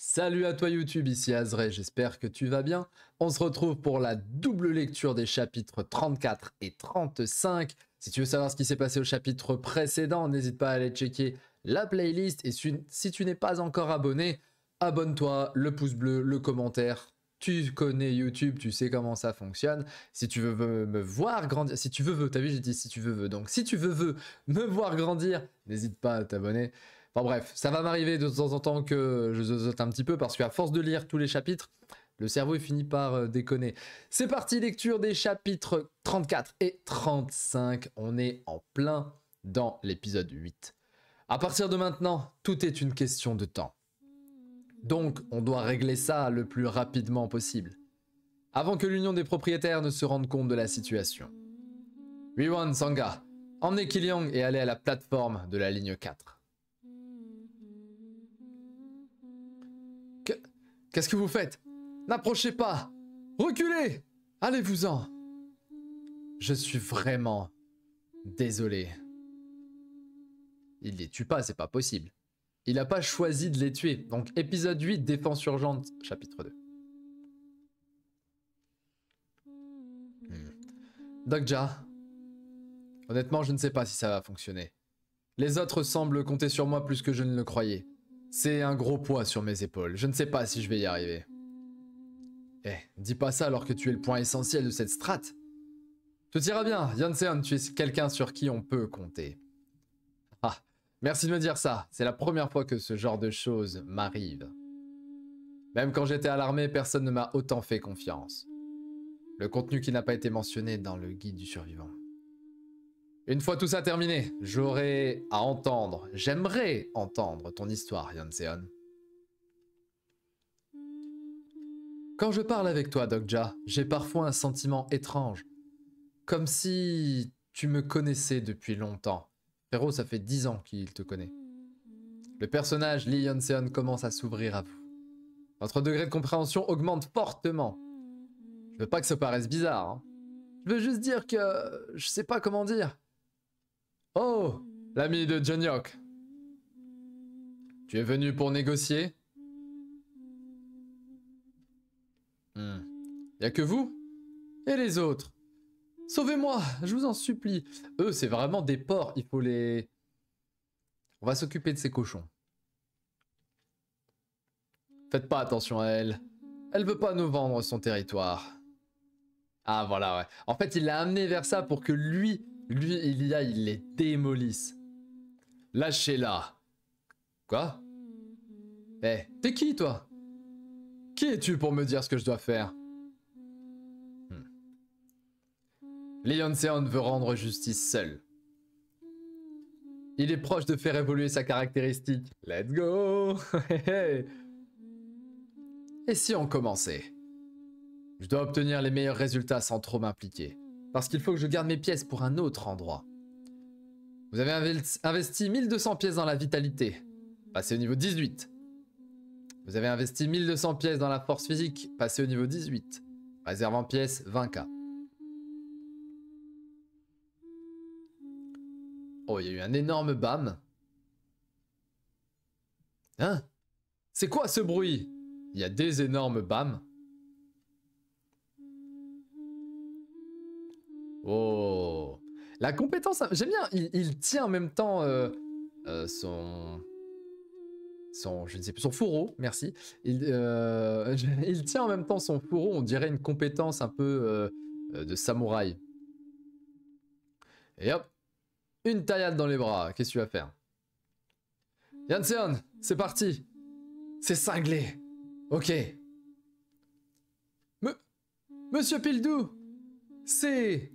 Salut à toi YouTube, ici Azray, j'espère que tu vas bien. On se retrouve pour la double lecture des chapitres 34 et 35. Si tu veux savoir ce qui s'est passé au chapitre précédent, n'hésite pas à aller checker la playlist. Et si tu n'es pas encore abonné, abonne-toi, le pouce bleu, le commentaire. Tu connais YouTube, tu sais comment ça fonctionne. Si tu veux me voir grandir, si tu veux, t'as vu, j'ai dit si tu veux. Donc si tu veux me voir grandir, n'hésite pas à t'abonner. Enfin bref, ça va m'arriver de temps en temps que je zozote un petit peu parce qu'à force de lire tous les chapitres, le cerveau il finit par déconner. C'est parti, lecture des chapitres 34 et 35. On est en plein dans l'épisode 8. À partir de maintenant, tout est une question de temps. Donc, on doit régler ça le plus rapidement possible, avant que l'union des propriétaires ne se rende compte de la situation. Wiwan, Sangha, emmenez Kiliang et allez à la plateforme de la ligne 4. Qu'est-ce que vous faites? N'approchez pas! Reculez! Allez-vous-en! Je suis vraiment désolé. Il les tue pas, c'est pas possible. Il n'a pas choisi de les tuer. Donc, épisode 8, défense urgente, chapitre 2. Dokja. Honnêtement, je ne sais pas si ça va fonctionner. Les autres semblent compter sur moi plus que je ne le croyais. C'est un gros poids sur mes épaules. Je ne sais pas si je vais y arriver. Eh, dis pas ça alors que tu es le point essentiel de cette strate. Tout ira bien, Yanseon, tu es quelqu'un sur qui on peut compter. Ah, merci de me dire ça. C'est la première fois que ce genre de choses m'arrive. Même quand j'étais à l'armée, personne ne m'a autant fait confiance. Le contenu qui n'a pas été mentionné dans le guide du survivant. Une fois tout ça terminé, j'aurai à entendre, j'aimerais entendre ton histoire, Yanseon. Quand je parle avec toi, Dokja, j'ai parfois un sentiment étrange. Comme si tu me connaissais depuis longtemps. Frérot, ça fait 10 ans qu'il te connaît. Le personnage Lee Yanseon commence à s'ouvrir à vous. Votre degré de compréhension augmente fortement. Je veux pas que ça paraisse bizarre, hein. Je veux juste dire que... je sais pas comment dire. Oh, l'ami de Jonyok. Tu es venu pour négocier? Y a que vous? Et les autres? Sauvez-moi, je vous en supplie. Eux, c'est vraiment des porcs, il faut les... On va s'occuper de ces cochons. Faites pas attention à elle. Elle veut pas nous vendre son territoire. Ah, voilà, ouais. En fait, il l'a amené vers ça pour que lui, il les démolisse. Lâchez-la. Quoi? Eh, t'es qui, toi? Qui es-tu pour me dire ce que je dois faire? Lee Yanseon veut rendre justice seul. Il est proche de faire évoluer sa caractéristique. Let's go! Et si on commençait? Je dois obtenir les meilleurs résultats sans trop m'impliquer. Parce qu'il faut que je garde mes pièces pour un autre endroit. Vous avez investi 1200 pièces dans la vitalité. Passez au niveau 18. Vous avez investi 1200 pièces dans la force physique. Passez au niveau 18. Réserve en pièces 20K. Oh, il y a eu un énorme bam. Hein? C'est quoi ce bruit? Il y a des énormes bams. Oh. La compétence... J'aime bien, il tient en même temps son... Je ne sais plus, son fourreau, merci. Il tient en même temps son fourreau, on dirait une compétence un peu de samouraï. Et hop, une taillade dans les bras, qu'est-ce que tu vas faire? Yanseon, c'est parti. C'est cinglé. Ok. Monsieur Pildu, c'est...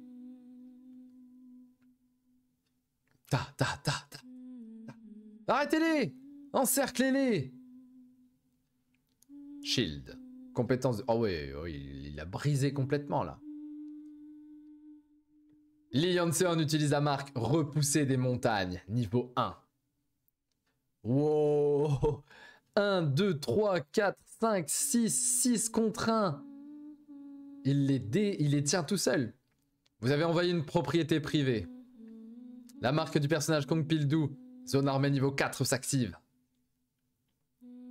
Ta. Arrêtez-les! Encerclez-les! Shield. Compétence de... Oh ouais, il a brisé complètement là. Lee Yanseon utilise la marque Repousser des montagnes, niveau 1. Wow! 1, 2, 3, 4, 5, 6 contre 1. Il les tient tout seul. Vous avez envoyé une propriété privée. La marque du personnage Kong Pildu, zone armée niveau 4 s'active.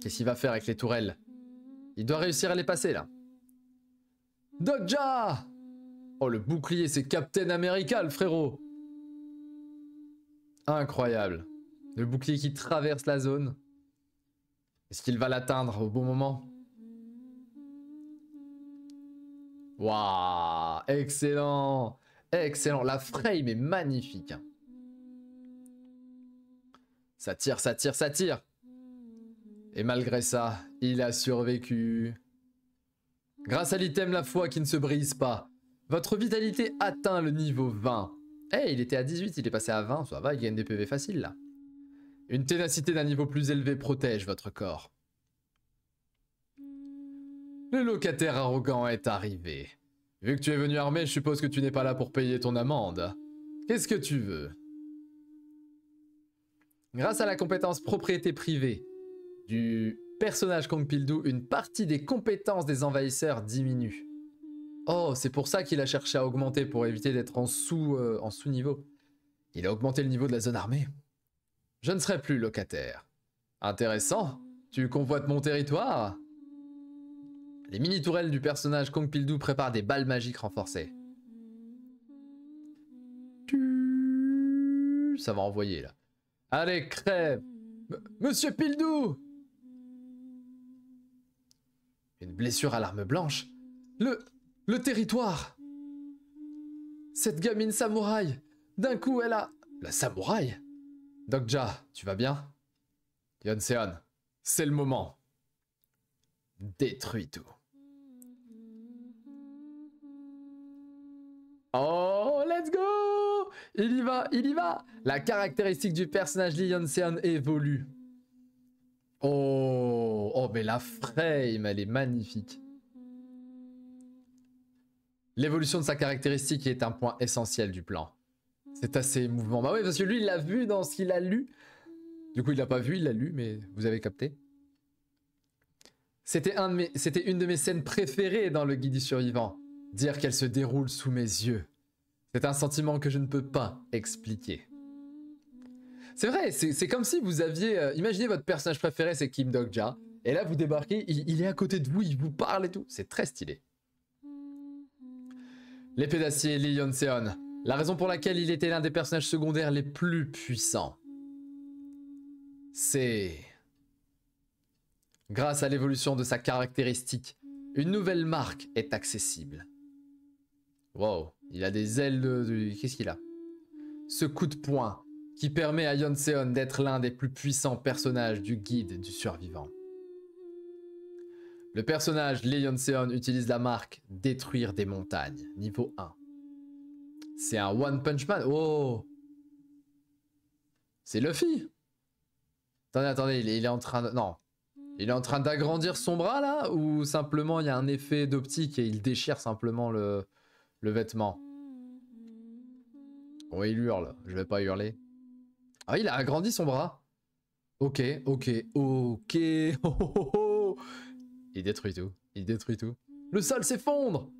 Qu'est-ce qu'il va faire avec les tourelles? Il doit réussir à les passer, là. Dokja! Oh, le bouclier, c'est Captain America, le frérot. Incroyable. Le bouclier qui traverse la zone. Est-ce qu'il va l'atteindre au bon moment? Waouh! Excellent! Excellent. La frame est magnifique. Ça tire, ça tire, ça tire. Et malgré ça, il a survécu. Grâce à l'item la foi qui ne se brise pas, votre vitalité atteint le niveau 20. Eh, il était à 18, il est passé à 20, ça va, il gagne des PV faciles là. Une ténacité d'un niveau plus élevé protège votre corps. Le locataire arrogant est arrivé. Vu que tu es venu armé, je suppose que tu n'es pas là pour payer ton amende. Qu'est-ce que tu veux? Grâce à la compétence propriété privée du personnage Kong Pildu, une partie des compétences des envahisseurs diminue. Oh, c'est pour ça qu'il a cherché à augmenter, pour éviter d'être en sous-niveau. Il a augmenté le niveau de la zone armée. Je ne serai plus locataire. Intéressant. Tu convoites mon territoire? Les mini-tourelles du personnage Kong Pildu préparent des balles magiques renforcées. Ça va envoyer, là. Allez, crève! Monsieur Pildu! Une blessure à l'arme blanche. Le territoire. Cette gamine samouraï. D'un coup, elle a... La samouraï? Dokja, tu vas bien? Yonseon, c'est le moment. Détruis tout. Oh, let's go! Il y va, il y va! La caractéristique du personnage Lee Yonseon évolue. Oh, oh, mais la frame, elle est magnifique. L'évolution de sa caractéristique est un point essentiel du plan. C'est assez émouvant. Bah oui, parce que lui, il l'a vu dans ce qu'il a lu. Du coup, il l'a pas vu, il l'a lu, mais vous avez capté. C'était une de mes scènes préférées dans le guide du survivant. Dire qu'elle se déroule sous mes yeux. C'est un sentiment que je ne peux pas expliquer. C'est vrai, c'est comme si vous aviez... imaginez votre personnage préféré, c'est Kim Dokja. Et là, vous débarquez, il est à côté de vous, il vous parle et tout. C'est très stylé. L'épée d'acier Lee Yonseon. La raison pour laquelle il était l'un des personnages secondaires les plus puissants. C'est... Grâce à l'évolution de sa caractéristique, une nouvelle marque est accessible. Wow, il a des ailes de... Qu'est-ce qu'il a? Ce coup de poing qui permet à Yonseon d'être l'un des plus puissants personnages du guide du survivant. Le personnage Lee Yonseon utilise la marque Détruire des montagnes, niveau 1. C'est un One Punch Man. Oh! C'est Luffy! Attendez, il est en train de... Non. Il est en train d'agrandir son bras là? Ou simplement il y a un effet d'optique et il déchire simplement le vêtement? Oh, il hurle. Je vais pas hurler. Ah, il a agrandi son bras. Ok, ok, ok. Oh, oh, oh, oh. Il détruit tout. Il détruit tout. Le sol s'effondre.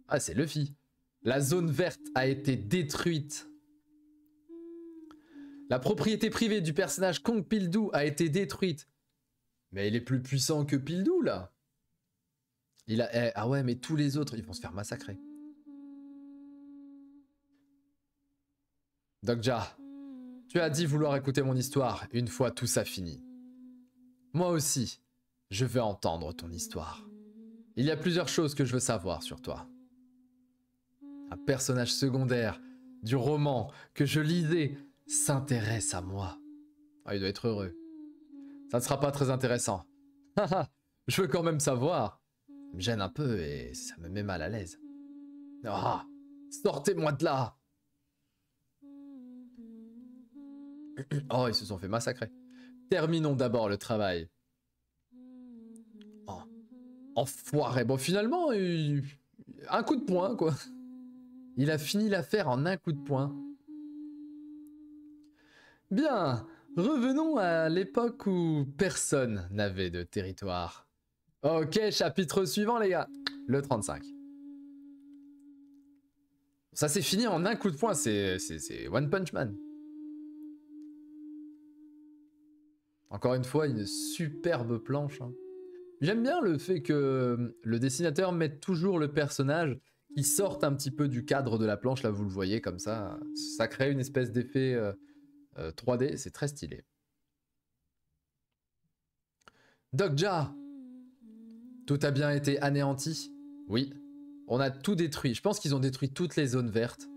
Ah, c'est Luffy. La zone verte a été détruite. La propriété privée du personnage Kong Pildu a été détruite. Mais il est plus puissant que Pildu, là. Il a... ah ouais, mais tous les autres, ils vont se faire massacrer. Dokja, tu as dit vouloir écouter mon histoire une fois tout ça fini. Moi aussi, je veux entendre ton histoire. Il y a plusieurs choses que je veux savoir sur toi. Un personnage secondaire du roman que je lisais s'intéresse à moi. Ah, il doit être heureux. Ça ne sera pas très intéressant. Je veux quand même savoir. Ça me gêne un peu et ça me met mal à l'aise. Ah, sortez-moi de là. Oh, ils se sont fait massacrer. Terminons d'abord le travail. Oh, enfoiré. Bon, finalement, un coup de poing, quoi. Il a fini l'affaire en un coup de poing. Bien, revenons à l'époque où personne n'avait de territoire. Ok, chapitre suivant, les gars. Le 35. Ça s'est fini en un coup de poing, c'est One Punch Man. Encore une fois, une superbe planche. Hein. J'aime bien le fait que le dessinateur mette toujours le personnage qui sorte un petit peu du cadre de la planche. Là, vous le voyez comme ça. Ça crée une espèce d'effet 3D. C'est très stylé. Dokja, tout a bien été anéanti? Oui, on a tout détruit. Je pense qu'ils ont détruit toutes les zones vertes.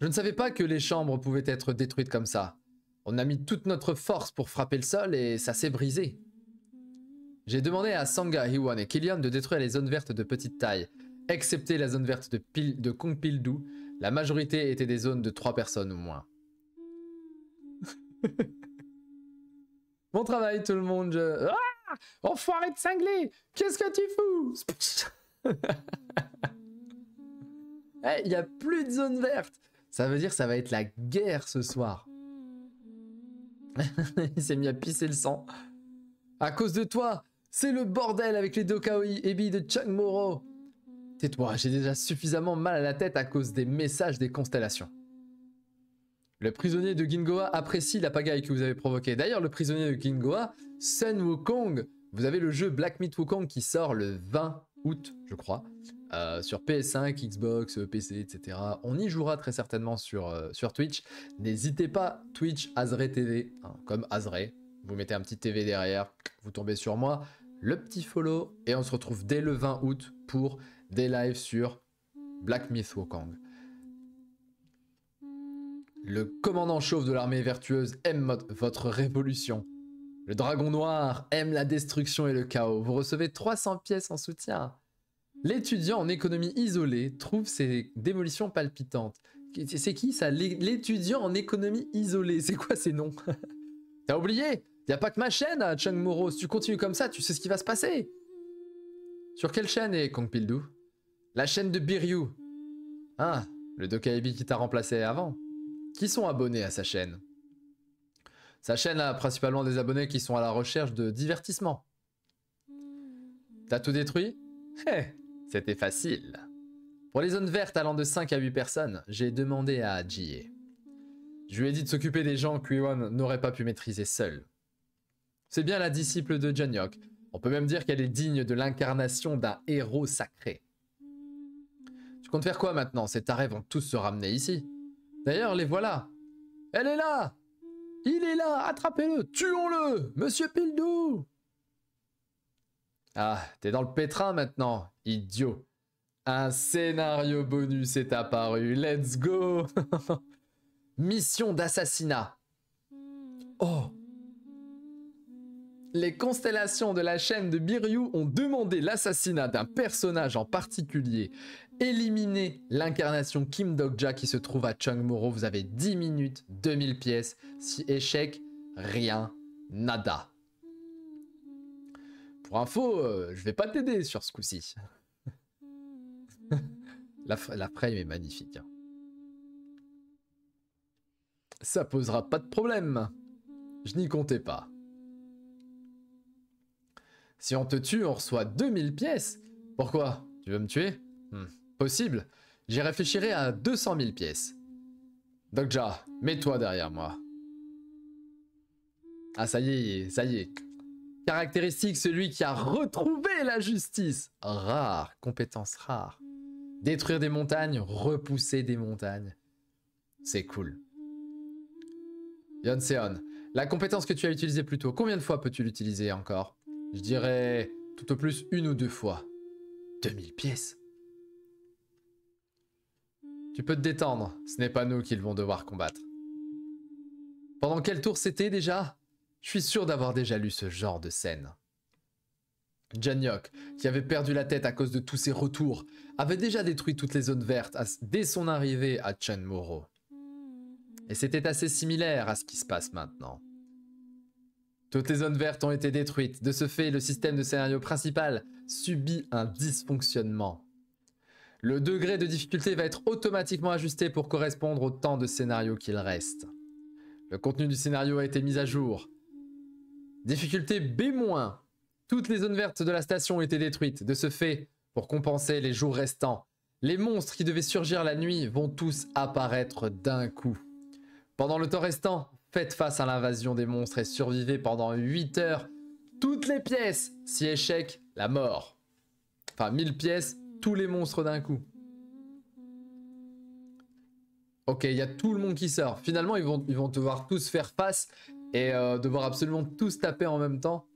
Je ne savais pas que les chambres pouvaient être détruites comme ça. On a mis toute notre force pour frapper le sol et ça s'est brisé. J'ai demandé à Sangha, Hiwan et Killian de détruire les zones vertes de petite taille. Excepté la zone verte de Kongpildu, la majorité étaient des zones de 3 personnes ou moins. Bon travail tout le monde. Ah, enfoiré de cinglé, qu'est-ce que tu fous? Il n'y a plus de zone verte. Ça veut dire que ça va être la guerre ce soir. Il s'est mis à pisser le sang. À cause de toi, c'est le bordel avec les Dokaoi Ebi de Changmoro. Tais-toi, j'ai déjà suffisamment mal à la tête à cause des messages des constellations. Le prisonnier de Gingoa apprécie la pagaille que vous avez provoquée. D'ailleurs, le prisonnier de Gingoa, Sun Wukong, vous avez le jeu Black Myth Wukong qui sort le 20 août, je crois, sur PS5, Xbox, PC, etc. On y jouera très certainement sur Twitch. N'hésitez pas, Twitch, Azray TV, hein, comme Azray. Vous mettez un petit TV derrière, vous tombez sur moi, le petit follow, et on se retrouve dès le 20 août pour des lives sur Black Myth Wukong. Le commandant chauve de l'armée vertueuse aime votre révolution. Le dragon noir aime la destruction et le chaos. Vous recevez 300 pièces en soutien. L'étudiant en économie isolée trouve ces démolitions palpitantes. C'est qui ça? L'étudiant en économie isolée. C'est quoi ces noms? T'as oublié? Y a pas que ma chaîne à Changmoro. Si tu continues comme ça, tu sais ce qui va se passer. Sur quelle chaîne est Kongpildu? La chaîne de Biryu. Ah, le Dokaibi qui t'a remplacé avant. Qui sont abonnés à sa chaîne? Sa chaîne a principalement des abonnés qui sont à la recherche de divertissement. T'as tout détruit? C'était facile. Pour les zones vertes allant de 5 à 8 personnes, j'ai demandé à Jie. Je lui ai dit de s'occuper des gens que Yuan n'aurait pas pu maîtriser seul. C'est bien la disciple de Janyok. On peut même dire qu'elle est digne de l'incarnation d'un héros sacré. Tu comptes faire quoi maintenant? Ces tarés vont tous se ramener ici. D'ailleurs, les voilà. Elle est là! Il est là! Attrapez-le! Tuons-le! Monsieur Pildu! Ah, t'es dans le pétrin maintenant, idiot. Un scénario bonus est apparu. Let's go! Mission d'assassinat. Oh! Les constellations de la chaîne de Biryu ont demandé l'assassinat d'un personnage en particulier. Éliminez l'incarnation Kim Dokja qui se trouve à Changmoro. Vous avez 10 minutes, 2000 pièces. Si échec, rien, nada. Pour info, je vais pas t'aider sur ce coup-ci. La frame est magnifique. Hein. Ça posera pas de problème. Je n'y comptais pas. Si on te tue, on reçoit 2000 pièces. Pourquoi? Tu veux me tuer? Possible. J'y réfléchirai à 200 000 pièces. Dokja, mets-toi derrière moi. Ah, ça y est, ça y est. Caractéristique, celui qui a retrouvé la justice. Rare, compétence rare. Détruire des montagnes, repousser des montagnes. C'est cool. Yonseon, la compétence que tu as utilisée plus tôt, combien de fois peux-tu l'utiliser encore? Je dirais tout au plus 1 ou 2 fois. 2000 pièces. Tu peux te détendre, ce n'est pas nous qu'ils vont devoir combattre. Pendant quel tour c'était déjà? Je suis sûr d'avoir déjà lu ce genre de scène. Janyok, qui avait perdu la tête à cause de tous ses retours, avait déjà détruit toutes les zones vertes dès son arrivée à Changmoro. Et c'était assez similaire à ce qui se passe maintenant. Toutes les zones vertes ont été détruites. De ce fait, le système de scénario principal subit un dysfonctionnement. Le degré de difficulté va être automatiquement ajusté pour correspondre au temps de scénario qu'il reste. Le contenu du scénario a été mis à jour. Difficulté B-. Toutes les zones vertes de la station ont été détruites. De ce fait, pour compenser les jours restants, les monstres qui devaient surgir la nuit vont tous apparaître d'un coup. Pendant le temps restant, faites face à l'invasion des monstres et survivez pendant 8 heures. Toutes les pièces. Si échec, la mort. Enfin, 1000 pièces, tous les monstres d'un coup. Ok, il y a tout le monde qui sort. Finalement, ils vont devoir tous faire face et devoir absolument tous taper en même temps.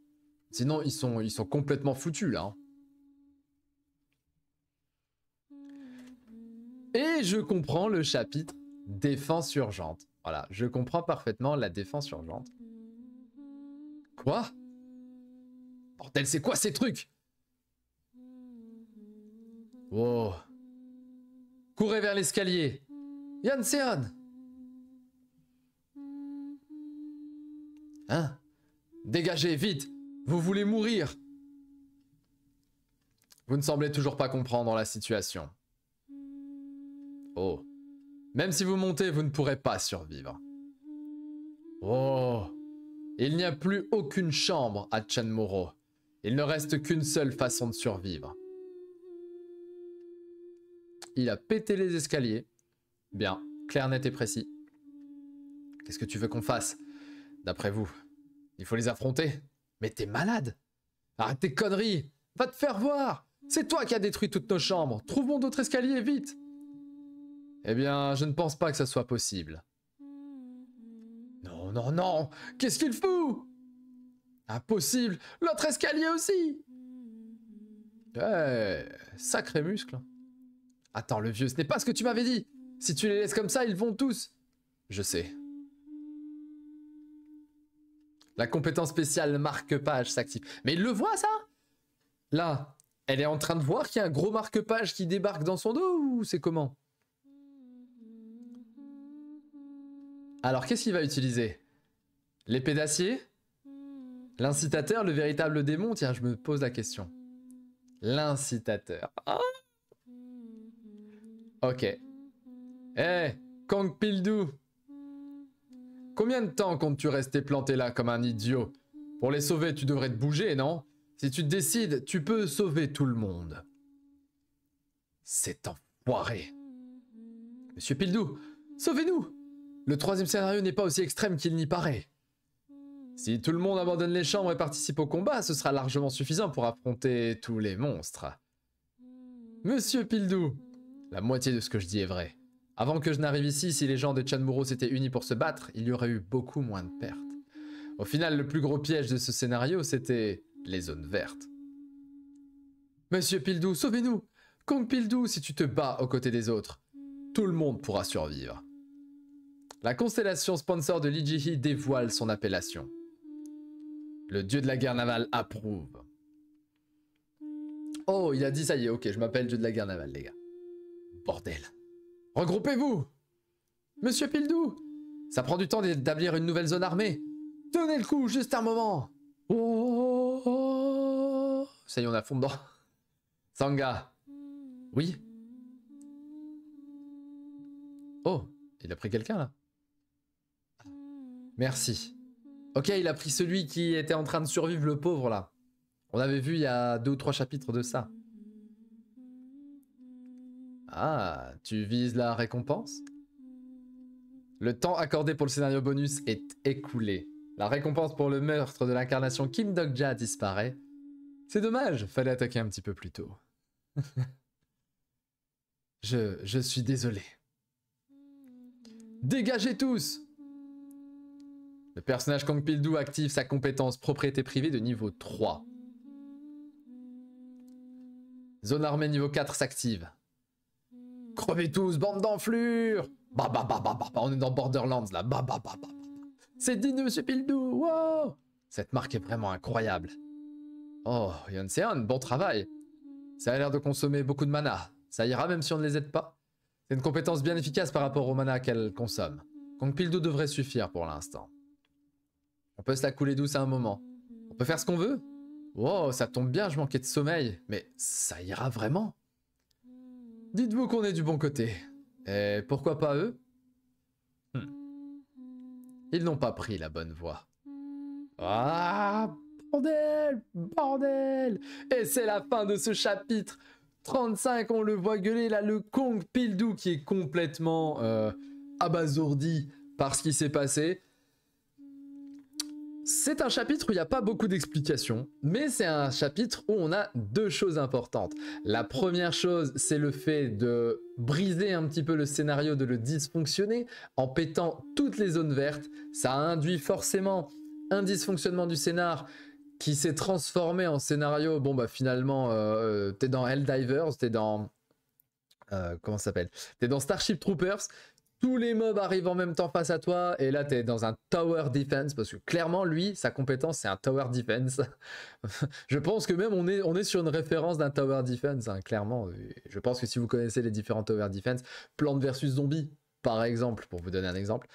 Sinon, ils sont complètement foutus, là. Et je comprends le chapitre défense urgente. Voilà, je comprends parfaitement la défense urgente. Quoi? Bordel, c'est quoi ces trucs? Wow. Courez vers l'escalier. Yann Seon. Hein? Dégagez, vite. Vous voulez mourir. Vous ne semblez toujours pas comprendre la situation. Oh. Même si vous montez, vous ne pourrez pas survivre. Oh. Il n'y a plus aucune chambre à Chanmoro. Il ne reste qu'une seule façon de survivre. Il a pété les escaliers. Bien, clair, net et précis. Qu'est-ce que tu veux qu'on fasse? D'après vous, il faut les affronter? Mais t'es malade! Arrête tes conneries! Va te faire voir! C'est toi qui as détruit toutes nos chambres! Trouvons d'autres escaliers, vite! Eh bien, je ne pense pas que ça soit possible. Non, non, non! Qu'est-ce qu'il fout? Impossible! L'autre escalier aussi! Eh, sacré muscle. Attends, le vieux, ce n'est pas ce que tu m'avais dit! Si tu les laisses comme ça, ils vont tous! Je sais. La compétence spéciale marque-page s'active. Mais il le voit, ça? Là, elle est en train de voir qu'il y a un gros marque-page qui débarque dans son dos ou c'est comment? Alors, qu'est-ce qu'il va utiliser? L'épée d'acier? L'incitateur, le véritable démon? Tiens, je me pose la question. L'incitateur. Ah, ok. Eh, Kang Pildu! Combien de temps comptes-tu rester planté là comme un idiot? Pour les sauver, tu devrais te bouger, non? Si tu te décides, tu peux sauver tout le monde. C'est enfoiré. Monsieur Pildu, sauvez-nous! Le troisième scénario n'est pas aussi extrême qu'il n'y paraît. Si tout le monde abandonne les chambres et participe au combat, ce sera largement suffisant pour affronter tous les monstres. Monsieur Pildu, la moitié de ce que je dis est vrai. Avant que je n'arrive ici, si les gens de Chanmoro s'étaient unis pour se battre, il y aurait eu beaucoup moins de pertes. Au final, le plus gros piège de ce scénario, c'était les zones vertes. Monsieur Pildu, sauvez-nous! Kang Pildu, si tu te bats aux côtés des autres, tout le monde pourra survivre. La constellation sponsor de Lijihi dévoile son appellation. Le dieu de la guerre navale approuve. Oh, il a dit ça y est, ok, je m'appelle dieu de la guerre navale, les gars. Bordel. Regroupez-vous! Monsieur Pildu! Ça prend du temps d'établir une nouvelle zone armée. Tenez le coup, juste un moment! Oh, oh, oh. Ça y est, on a fond dedans. Sangha. Oui? Oh, il a pris quelqu'un là? Merci. Ok, il a pris celui qui était en train de survivre, le pauvre là. On avait vu il y a 2 ou 3 chapitres de ça. Ah, tu vises la récompense? Le temps accordé pour le scénario bonus est écoulé. La récompense pour le meurtre de l'incarnation Kim Dok-ja disparaît. C'est dommage, fallait attaquer un petit peu plus tôt. Je suis désolé. Dégagez tous! Le personnage Kang Pildu active sa compétence propriété privée de niveau 3. Zone armée niveau 4 s'active. Crevez tous, bande d'enflures! Bah, on est dans Borderlands là. Bah. C'est digne de Monsieur Pildu, wow! Cette marque est vraiment incroyable. Oh, Yann Seon, bon travail. Ça a l'air de consommer beaucoup de mana. Ça ira même si on ne les aide pas. C'est une compétence bien efficace par rapport au mana qu'elle consomme. Kang Pildu devrait suffire pour l'instant. On peut se la couler douce à un moment. On peut faire ce qu'on veut. Wow, ça tombe bien, je manquais de sommeil. Mais ça ira vraiment? Dites-vous qu'on est du bon côté. Et pourquoi pas eux? Ils n'ont pas pris la bonne voie. Ah, bordel! Et c'est la fin de ce chapitre 35, on le voit gueuler là, le Kang Pildu qui est complètement abasourdi par ce qui s'est passé. C'est un chapitre où il n'y a pas beaucoup d'explications, mais c'est un chapitre où on a deux choses importantes. La première chose, c'est le fait de briser un petit peu le scénario, de le dysfonctionner en pétant toutes les zones vertes. Ça induit forcément un dysfonctionnement du scénar qui s'est transformé en scénario. Bon bah finalement, t'es dans Helldivers, t'es dans... comment ça s'appelle? T'es dans Starship Troopers. Tous les mobs arrivent en même temps face à toi et là t'es dans un tower defense parce que clairement lui sa compétence c'est un tower defense. Je pense que même on est sur une référence d'un tower defense hein, clairement. Je pense que si vous connaissez les différents tower defense, Plante versus Zombie par exemple pour vous donner un exemple.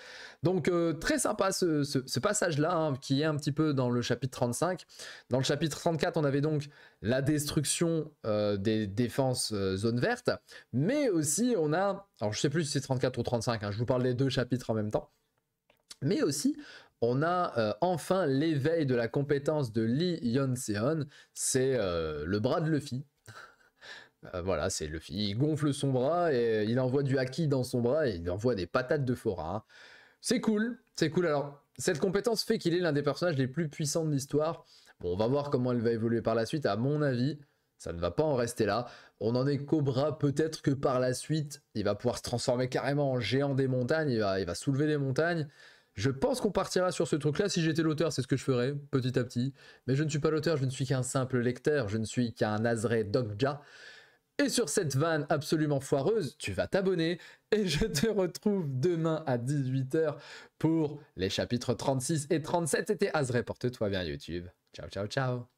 Donc très sympa ce passage là hein, qui est un petit peu dans le chapitre 35. Dans le chapitre 34 on avait donc la destruction des défenses zone verte, mais aussi on a, alors je sais plus si c'est 34 ou 35, hein, je vous parle des deux chapitres en même temps, mais aussi on a enfin l'éveil de la compétence de Lee Yeon-seon, c'est le bras de Luffy. Voilà, c'est Luffy, il gonfle son bras et il envoie du haki dans son bras et il envoie des patates de forain. C'est cool, c'est cool. Alors, cette compétence fait qu'il est l'un des personnages les plus puissants de l'histoire. Bon, on va voir comment elle va évoluer par la suite. À mon avis, ça ne va pas en rester là. On en est qu'au bras, peut-être que par la suite, il va pouvoir se transformer carrément en géant des montagnes, il va soulever des montagnes. Je pense qu'on partira sur ce truc-là. Si j'étais l'auteur, c'est ce que je ferais, petit à petit. Mais je ne suis pas l'auteur, je ne suis qu'un simple lecteur, je ne suis qu'un Azré Dogja. Et sur cette vanne absolument foireuse, tu vas t'abonner et je te retrouve demain à 18 h pour les chapitres 36 et 37. C'était Azré, porte-toi bien YouTube. Ciao, ciao, ciao.